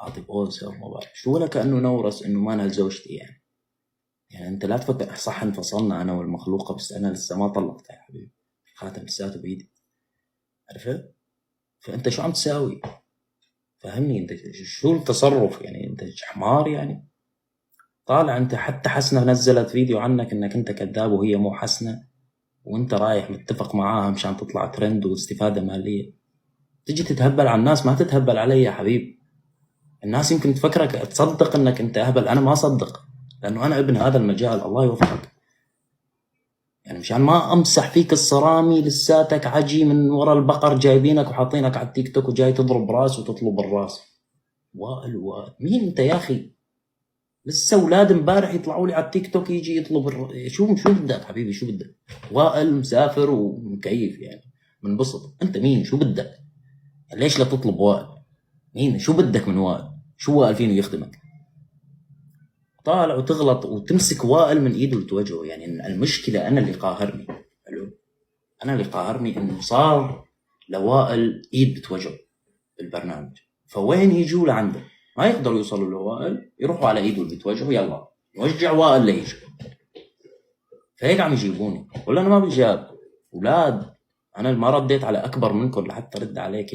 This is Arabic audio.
اعطي بوز وما بعرف شو، ولا كانه نورس انه ما انا زوجتي يعني انت لا تفكر صح انفصلنا انا والمخلوقه، بس انا لسه ما طلقتها يا حبيبي، خاتم لساته بايدي. عرفت؟ فانت شو عم تساوي؟ فهمني انت شو التصرف يعني؟ انت حمار يعني. طالع انت حتى حسنه نزلت فيديو عنك انك انت كذاب وهي مو حسنه، وانت رايح متفق معاها مشان تطلع ترند واستفاده ماليه. تجي تتهبل على الناس، ما تتهبل علي يا حبيب. الناس يمكن تفكرك تصدق انك انت اهبل، انا ما اصدق، لانه انا ابن هذا المجال. الله يوفقك. يعني مشان ما امسح فيك الصرامي، لساتك عجي من ورا البقر، جايبينك وحاطينك على التيك توك وجاي تضرب راس وتطلب الراس. وائل مين انت يا اخي؟ لسه اولاد امبارح يطلعوا لي على التيك توك يجي يطلب شو بدك حبيبي؟ شو بدك؟ وائل مسافر ومكيف يعني منبسط. انت مين؟ شو بدك؟ ليش لا تطلب وائل؟ مين؟ شو بدك من وائل؟ شو وائل فينه يخدمك؟ طالع وتغلط وتمسك وائل من ايده وتوجهه. يعني المشكله انا اللي قاهرني. حلو. انا اللي قاهرني انه صار لوائل ايد بتوجهه بالبرنامج، فوين يجوا لعنده؟ ما يقدروا يوصلوا لوائل، يروحوا على ايده اللي بتوجهه، يلا نوجع وائل ليجي. فهيك عم يجيبوني، ولا انا ما بجاب اولاد. انا ما رديت على اكبر منكم لحتى ارد عليك.